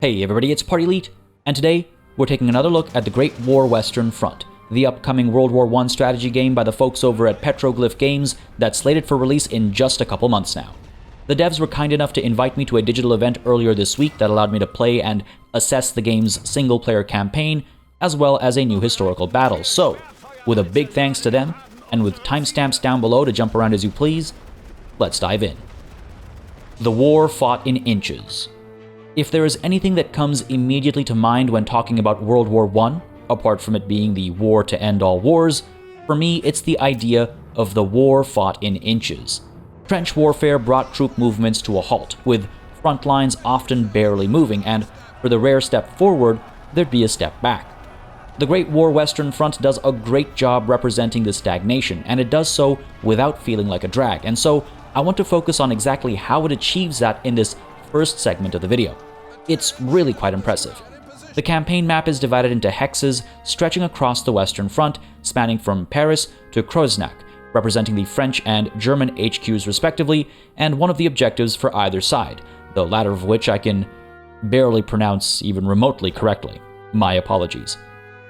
Hey everybody, it's PartyElite, and today we're taking another look at the Great War Western Front, the upcoming World War I strategy game by the folks over at Petroglyph Games that's slated for release in just a couple months now. The devs were kind enough to invite me to a digital event earlier this week that allowed me to play and assess the game's single-player campaign, as well as a new historical battle. So, with a big thanks to them, and with timestamps down below to jump around as you please, let's dive in. The war fought in inches. If there is anything that comes immediately to mind when talking about World War I, apart from it being the war to end all wars, for me it's the idea of the war fought in inches. Trench warfare brought troop movements to a halt, with front lines often barely moving, and for the rare step forward, there'd be a step back. The Great War Western Front does a great job representing this stagnation, and it does so without feeling like a drag, and so I want to focus on exactly how it achieves that in this first segment of the video. It's really quite impressive. The campaign map is divided into hexes stretching across the Western Front, spanning from Paris to Kreuznach, representing the French and German HQs respectively, and one of the objectives for either side, the latter of which I can barely pronounce even remotely correctly. My apologies.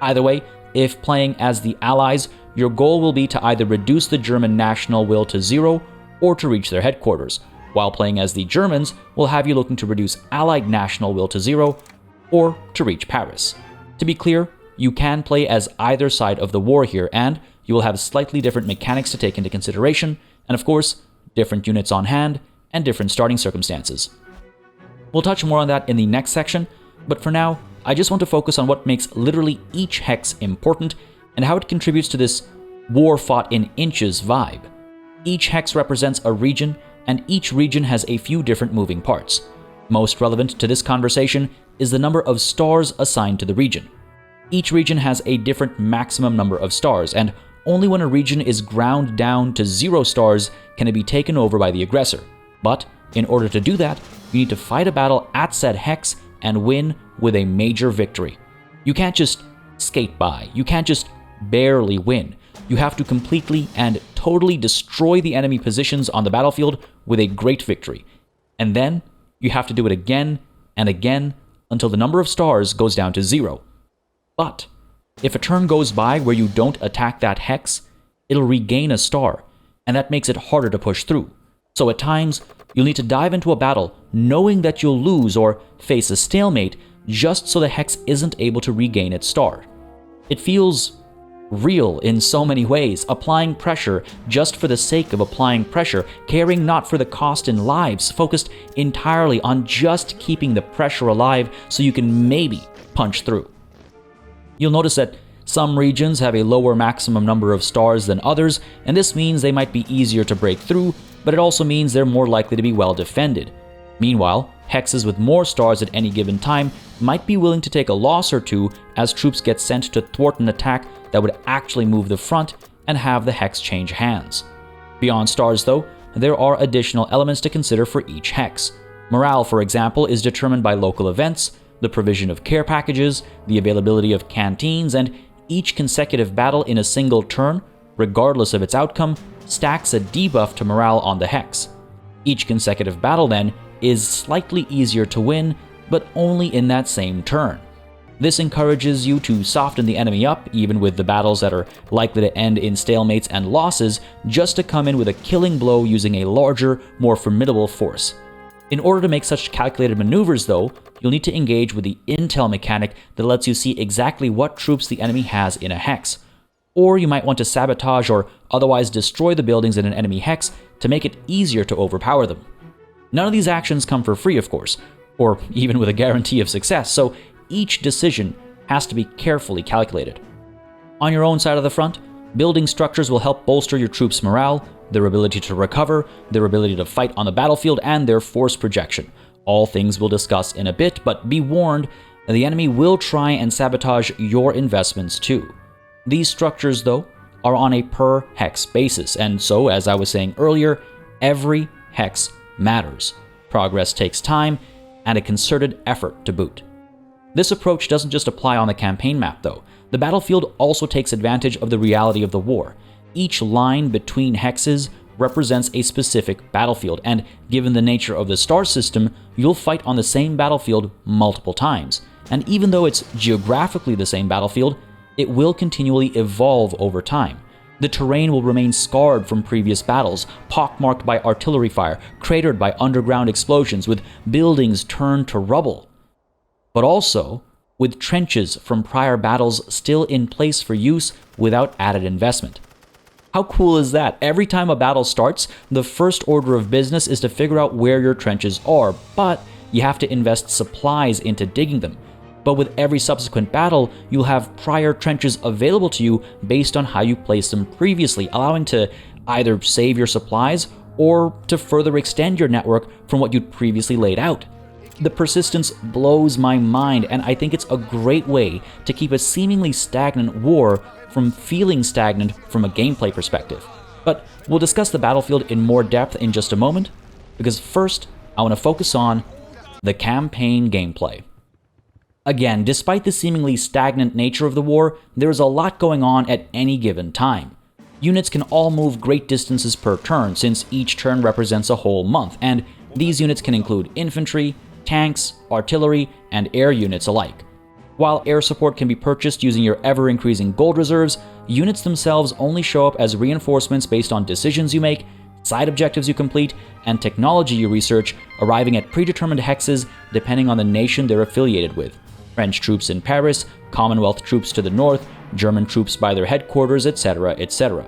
Either way, if playing as the Allies, your goal will be to either reduce the German national will to zero or to reach their headquarters, while playing as the Germans will have you looking to reduce Allied national will to zero or to reach Paris. To be clear, you can play as either side of the war here, and you will have slightly different mechanics to take into consideration, and of course, different units on hand and different starting circumstances. We'll touch more on that in the next section, but for now, I just want to focus on what makes literally each hex important and how it contributes to this war fought in inches vibe. Each hex represents a region, and each region has a few different moving parts. Most relevant to this conversation is the number of stars assigned to the region. Each region has a different maximum number of stars, and only when a region is ground down to 0 stars can it be taken over by the aggressor. But in order to do that, you need to fight a battle at said hex and win with a major victory. You can't just skate by. You can't just barely win. You have to completely and totally destroy the enemy positions on the battlefield with a great victory. And then you have to do it again and again until the number of stars goes down to 0. But if a turn goes by where you don't attack that hex, it'll regain a star, and that makes it harder to push through. So at times, you'll need to dive into a battle knowing that you'll lose or face a stalemate just so the hex isn't able to regain its star. It feels real in so many ways, applying pressure just for the sake of applying pressure, caring not for the cost in lives, focused entirely on just keeping the pressure alive so you can maybe punch through. You'll notice that some regions have a lower maximum number of stars than others, and this means they might be easier to break through, but it also means they're more likely to be well defended. Meanwhile, hexes with more stars at any given time might be willing to take a loss or two as troops get sent to thwart an attack that would actually move the front and have the hex change hands. Beyond stars though, there are additional elements to consider for each hex. Morale, for example, is determined by local events, the provision of care packages, the availability of canteens, and each consecutive battle in a single turn, regardless of its outcome, stacks a debuff to morale on the hex. Each consecutive battle then is slightly easier to win, but only in that same turn. This encourages you to soften the enemy up, even with the battles that are likely to end in stalemates and losses, just to come in with a killing blow using a larger, more formidable force. In order to make such calculated maneuvers though, you'll need to engage with the intel mechanic that lets you see exactly what troops the enemy has in a hex. Or you might want to sabotage or otherwise destroy the buildings in an enemy hex to make it easier to overpower them. None of these actions come for free, of course, or even with a guarantee of success, so each decision has to be carefully calculated. On your own side of the front, building structures will help bolster your troops' morale, their ability to recover, their ability to fight on the battlefield, and their force projection. All things we'll discuss in a bit, but be warned, the enemy will try and sabotage your investments too. These structures, though, are on a per hex basis, and so, as I was saying earlier, every hex matters. Progress takes time, and a concerted effort to boot. This approach doesn't just apply on the campaign map, though. The battlefield also takes advantage of the reality of the war. Each line between hexes represents a specific battlefield, and given the nature of the star system, you'll fight on the same battlefield multiple times. And even though it's geographically the same battlefield, it will continually evolve over time. The terrain will remain scarred from previous battles, pockmarked by artillery fire, cratered by underground explosions, with buildings turned to rubble. But also with trenches from prior battles still in place for use without added investment. How cool is that? Every time a battle starts, the first order of business is to figure out where your trenches are, but you have to invest supplies into digging them. But with every subsequent battle, you'll have prior trenches available to you based on how you placed them previously, allowing to either save your supplies or to further extend your network from what you'd previously laid out. The persistence blows my mind, and I think it's a great way to keep a seemingly stagnant war from feeling stagnant from a gameplay perspective. But we'll discuss the battlefield in more depth in just a moment, because first, I want to focus on the campaign gameplay. Again, despite the seemingly stagnant nature of the war, there's a lot going on at any given time. Units can all move great distances per turn, since each turn represents a whole month, and these units can include infantry, tanks, artillery, and air units alike. While air support can be purchased using your ever-increasing gold reserves, units themselves only show up as reinforcements based on decisions you make, side objectives you complete, and technology you research, arriving at predetermined hexes depending on the nation they're affiliated with. French troops in Paris, Commonwealth troops to the north, German troops by their headquarters, etc., etc.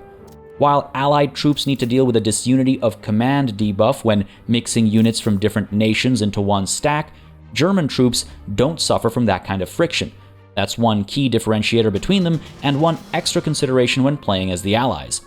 While Allied troops need to deal with a disunity of command debuff when mixing units from different nations into one stack, German troops don't suffer from that kind of friction. That's one key differentiator between them, and one extra consideration when playing as the Allies.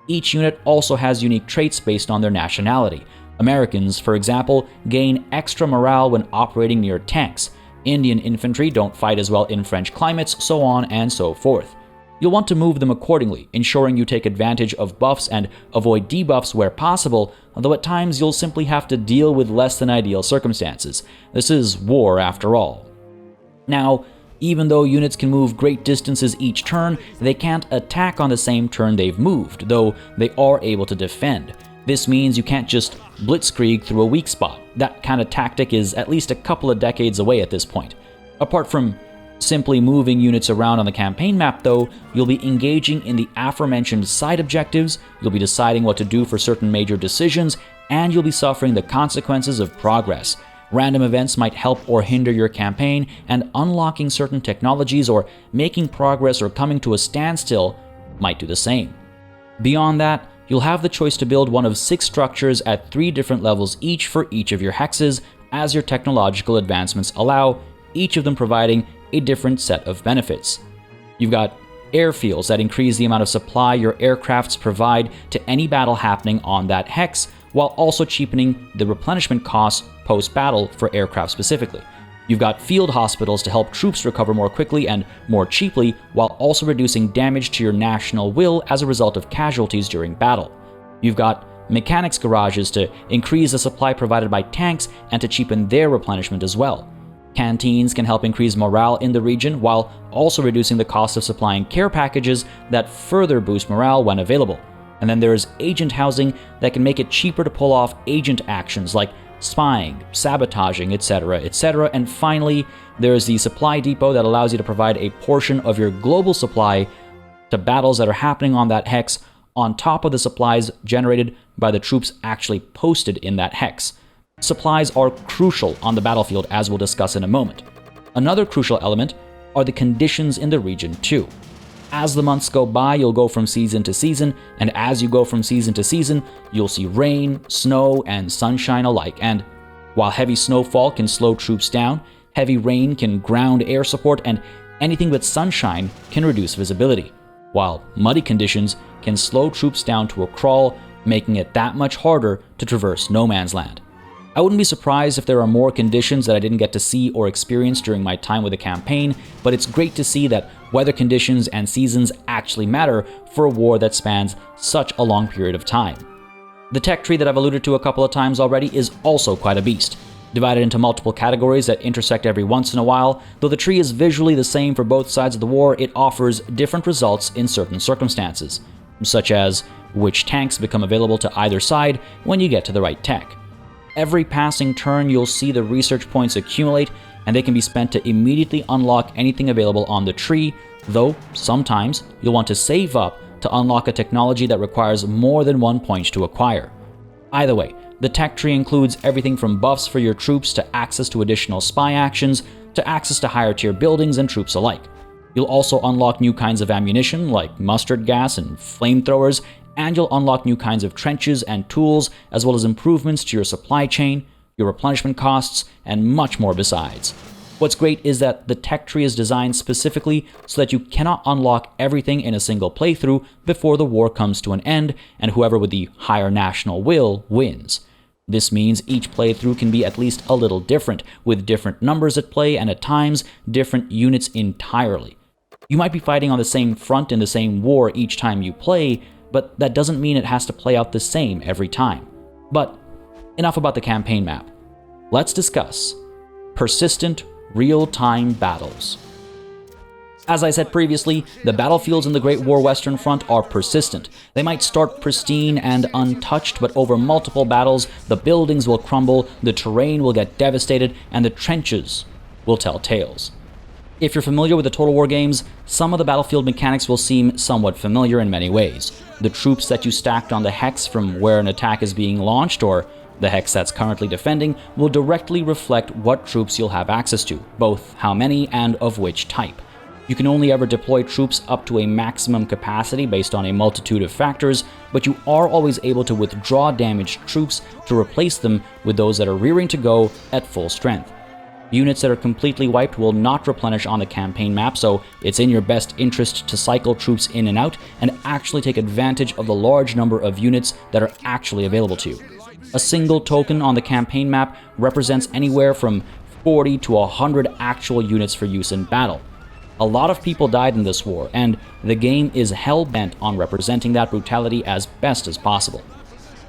Each unit also has unique traits based on their nationality. Americans, for example, gain extra morale when operating near tanks. Indian infantry don't fight as well in French climates, so on and so forth. You'll want to move them accordingly, ensuring you take advantage of buffs and avoid debuffs where possible, although at times you'll simply have to deal with less than ideal circumstances. This is war after all. Now, even though units can move great distances each turn, they can't attack on the same turn they've moved, though they are able to defend. This means you can't just blitzkrieg through a weak spot. That kind of tactic is at least a couple of decades away at this point. Apart from simply moving units around on the campaign map, though, you'll be engaging in the aforementioned side objectives, you'll be deciding what to do for certain major decisions, and you'll be suffering the consequences of progress. Random events might help or hinder your campaign, and unlocking certain technologies or making progress or coming to a standstill might do the same. Beyond that, you'll have the choice to build one of 6 structures at 3 different levels each for each of your hexes, as your technological advancements allow, each of them providing a different set of benefits. You've got airfields that increase the amount of supply your aircrafts provide to any battle happening on that hex, while also cheapening the replenishment costs post-battle for aircraft specifically. You've got field hospitals to help troops recover more quickly and more cheaply, while also reducing damage to your national will as a result of casualties during battle. You've got mechanics garages to increase the supply provided by tanks and to cheapen their replenishment as well. Canteens can help increase morale in the region while also reducing the cost of supplying care packages that further boost morale when available. And then there's agent housing that can make it cheaper to pull off agent actions like spying, sabotaging, etc., etc. And finally, there's the supply depot that allows you to provide a portion of your global supply to battles that are happening on that hex on top of the supplies generated by the troops actually posted in that hex. Supplies are crucial on the battlefield, as we'll discuss in a moment. Another crucial element are the conditions in the region too. As the months go by, you'll go from season to season, and as you go from season to season, you'll see rain, snow, and sunshine alike. And while heavy snowfall can slow troops down, heavy rain can ground air support, and anything but sunshine can reduce visibility, while muddy conditions can slow troops down to a crawl, making it that much harder to traverse no man's land. I wouldn't be surprised if there are more conditions that I didn't get to see or experience during my time with the campaign, but it's great to see that weather conditions and seasons actually matter for a war that spans such a long period of time. The tech tree that I've alluded to a couple of times already is also quite a beast. Divided into multiple categories that intersect every once in a while, though the tree is visually the same for both sides of the war, it offers different results in certain circumstances. such as which tanks become available to either side when you get to the right tech. Every passing turn, you'll see the research points accumulate, and they can be spent to immediately unlock anything available on the tree, though sometimes you'll want to save up to unlock a technology that requires more than 1 point to acquire. Either way, the tech tree includes everything from buffs for your troops to access to additional spy actions to access to higher tier buildings and troops alike. You'll also unlock new kinds of ammunition like mustard gas and flamethrowers, and you'll unlock new kinds of trenches and tools, as well as improvements to your supply chain, your replenishment costs, and much more besides. What's great is that the tech tree is designed specifically so that you cannot unlock everything in a single playthrough before the war comes to an end, and whoever with the higher national will wins. This means each playthrough can be at least a little different, with different numbers at play and at times different units entirely. You might be fighting on the same front in the same war each time you play, but that doesn't mean it has to play out the same every time. But enough about the campaign map. Let's discuss persistent real-time battles. As I said previously, the battlefields in the Great War Western Front are persistent. They might start pristine and untouched, but over multiple battles, the buildings will crumble, the terrain will get devastated, and the trenches will tell tales. If you're familiar with the Total War games, some of the battlefield mechanics will seem somewhat familiar in many ways. The troops that you stacked on the hex from where an attack is being launched, or the hex that's currently defending, will directly reflect what troops you'll have access to, both how many and of which type. You can only ever deploy troops up to a maximum capacity based on a multitude of factors, but you are always able to withdraw damaged troops to replace them with those that are rearing to go at full strength. Units that are completely wiped will not replenish on the campaign map, so it's in your best interest to cycle troops in and out and actually take advantage of the large number of units that are actually available to you. A single token on the campaign map represents anywhere from 40 to 100 actual units for use in battle. A lot of people died in this war, and the game is hell-bent on representing that brutality as best as possible.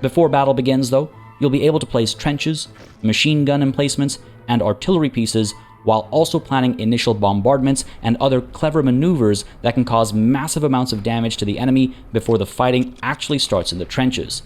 Before battle begins, though, you'll be able to place trenches, machine gun emplacements, and artillery pieces, while also planning initial bombardments and other clever maneuvers that can cause massive amounts of damage to the enemy before the fighting actually starts in the trenches.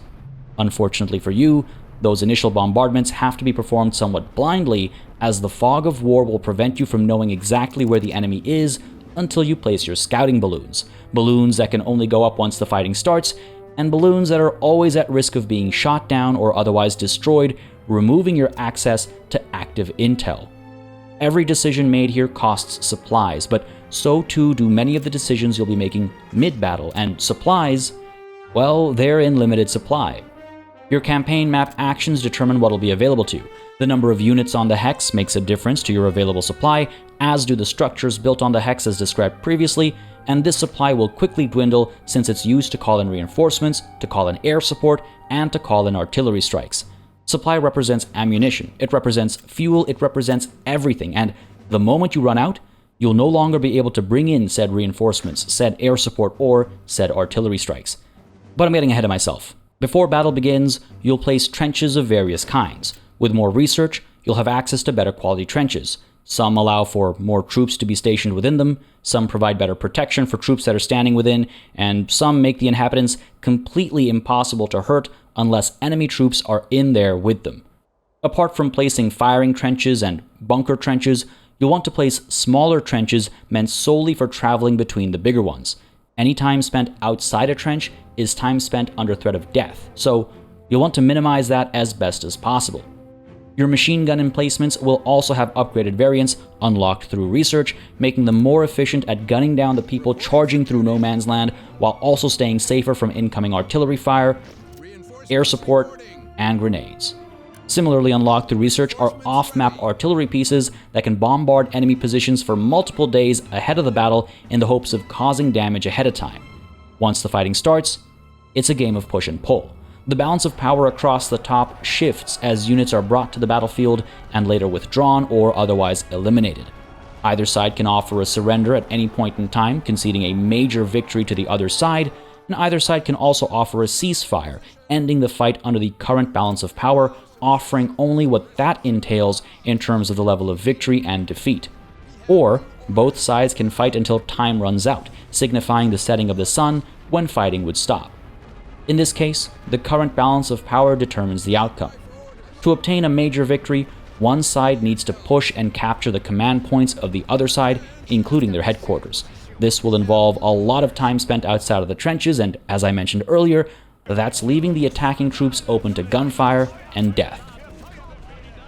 Unfortunately for you, those initial bombardments have to be performed somewhat blindly, as the fog of war will prevent you from knowing exactly where the enemy is until you place your scouting balloons. Balloons that can only go up once the fighting starts, and balloons that are always at risk of being shot down or otherwise destroyed, removing your access to active intel. Every decision made here costs supplies, but so too do many of the decisions you'll be making mid-battle, and supplies, well, they're in limited supply. Your campaign map actions determine what will be available to you. The number of units on the hex makes a difference to your available supply, as do the structures built on the hex as described previously, and this supply will quickly dwindle since it's used to call in reinforcements, to call in air support, and to call in artillery strikes. Supply represents ammunition, it represents fuel, it represents everything, and the moment you run out, you'll no longer be able to bring in said reinforcements, said air support, or said artillery strikes. But I'm getting ahead of myself. Before battle begins, you'll place trenches of various kinds. With more research, you'll have access to better quality trenches. Some allow for more troops to be stationed within them, some provide better protection for troops that are standing within, and some make the inhabitants completely impossible to hurt unless enemy troops are in there with them. Apart from placing firing trenches and bunker trenches, you'll want to place smaller trenches meant solely for traveling between the bigger ones. Any time spent outside a trench is time spent under threat of death, so you'll want to minimize that as best as possible. Your machine gun emplacements will also have upgraded variants unlocked through research, making them more efficient at gunning down the people charging through no man's land, while also staying safer from incoming artillery fire, air support, and grenades. Similarly unlocked through research are off-map artillery pieces that can bombard enemy positions for multiple days ahead of the battle in the hopes of causing damage ahead of time. Once the fighting starts, it's a game of push and pull. The balance of power across the top shifts as units are brought to the battlefield and later withdrawn or otherwise eliminated. Either side can offer a surrender at any point in time, conceding a major victory to the other side, and either side can also offer a ceasefire, ending the fight under the current balance of power, offering only what that entails in terms of the level of victory and defeat. Or, both sides can fight until time runs out, signifying the setting of the sun, when fighting would stop. In this case, the current balance of power determines the outcome. To obtain a major victory, one side needs to push and capture the command points of the other side, including their headquarters. This will involve a lot of time spent outside of the trenches, and as I mentioned earlier, that's leaving the attacking troops open to gunfire and death.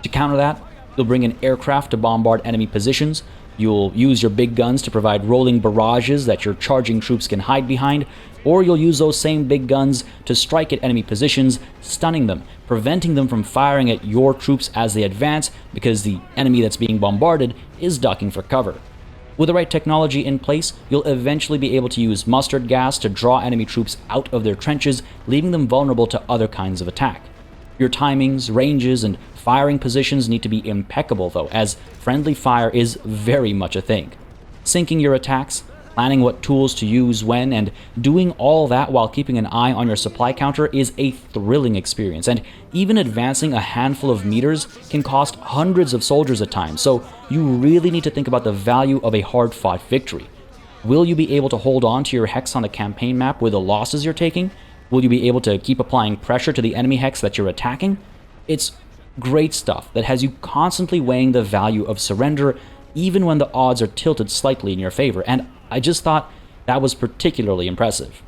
To counter that, you'll bring in aircraft to bombard enemy positions, you'll use your big guns to provide rolling barrages that your charging troops can hide behind, or you'll use those same big guns to strike at enemy positions, stunning them, preventing them from firing at your troops as they advance because the enemy that's being bombarded is ducking for cover. With the right technology in place, you'll eventually be able to use mustard gas to draw enemy troops out of their trenches, leaving them vulnerable to other kinds of attack. Your timings, ranges, and firing positions need to be impeccable though, as friendly fire is very much a thing. Syncing your attacks, planning what tools to use when, and doing all that while keeping an eye on your supply counter is a thrilling experience, and even advancing a handful of meters can cost hundreds of soldiers at times, so you really need to think about the value of a hard-fought victory. Will you be able to hold on to your hex on the campaign map with the losses you're taking? Will you be able to keep applying pressure to the enemy hex that you're attacking? It's great stuff that has you constantly weighing the value of surrender, even when the odds are tilted slightly in your favor, and I just thought that was particularly impressive.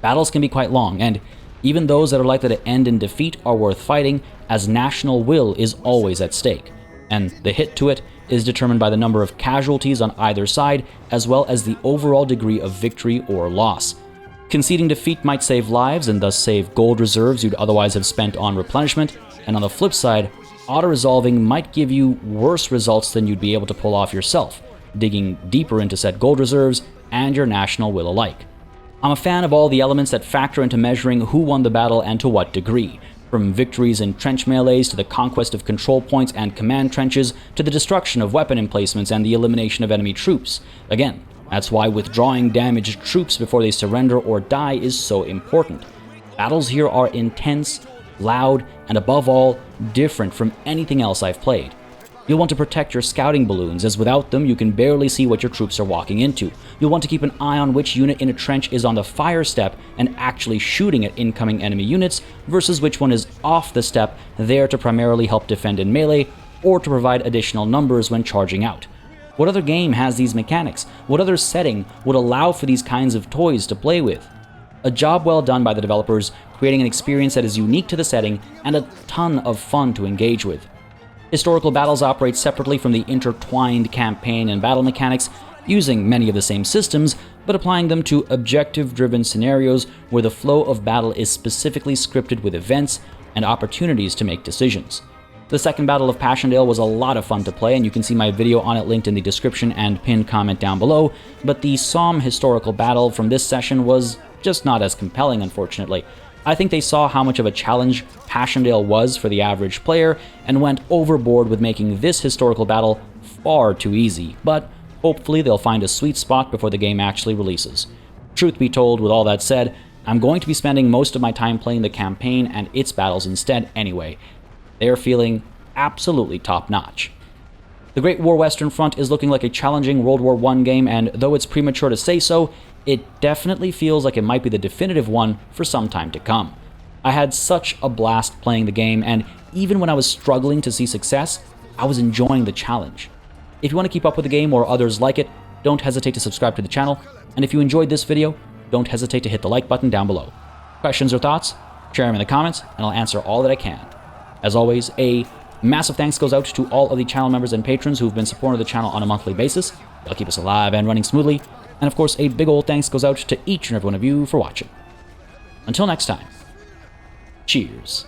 Battles can be quite long, and even those that are likely to end in defeat are worth fighting, as national will is always at stake, and the hit to it is determined by the number of casualties on either side, as well as the overall degree of victory or loss. Conceding defeat might save lives and thus save gold reserves you'd otherwise have spent on replenishment, and on the flip side, auto-resolving might give you worse results than you'd be able to pull off yourself, digging deeper into said gold reserves and your national will alike. I'm a fan of all the elements that factor into measuring who won the battle and to what degree, from victories in trench melees to the conquest of control points and command trenches to the destruction of weapon emplacements and the elimination of enemy troops. Again, that's why withdrawing damaged troops before they surrender or die is so important. Battles here are intense, loud, and above all, different from anything else I've played. You'll want to protect your scouting balloons, as without them you can barely see what your troops are walking into. You'll want to keep an eye on which unit in a trench is on the fire step and actually shooting at incoming enemy units, versus which one is off the step, there to primarily help defend in melee, or to provide additional numbers when charging out. What other game has these mechanics? What other setting would allow for these kinds of toys to play with? A job well done by the developers, creating an experience that is unique to the setting and a ton of fun to engage with. Historical battles operate separately from the intertwined campaign and battle mechanics, using many of the same systems, but applying them to objective-driven scenarios where the flow of battle is specifically scripted with events and opportunities to make decisions. The second Battle of Passchendaele was a lot of fun to play, and you can see my video on it linked in the description and pinned comment down below, but the Somme historical battle from this session was just not as compelling, unfortunately. I think they saw how much of a challenge Passchendaele was for the average player, and went overboard with making this historical battle far too easy, but hopefully they'll find a sweet spot before the game actually releases. Truth be told, with all that said, I'm going to be spending most of my time playing the campaign and its battles instead anyway. They're feeling absolutely top-notch. The Great War Western Front is looking like a challenging World War I game, and though it's premature to say so, it definitely feels like it might be the definitive one for some time to come. I had such a blast playing the game, and even when I was struggling to see success, I was enjoying the challenge. If you want to keep up with the game or others like it, don't hesitate to subscribe to the channel, and if you enjoyed this video, don't hesitate to hit the like button down below. Questions or thoughts? Share them in the comments, and I'll answer all that I can. As always, a massive thanks goes out to all of the channel members and patrons who've been supporting the channel on a monthly basis. They'll keep us alive and running smoothly. And of course, a big old thanks goes out to each and every one of you for watching. Until next time, cheers.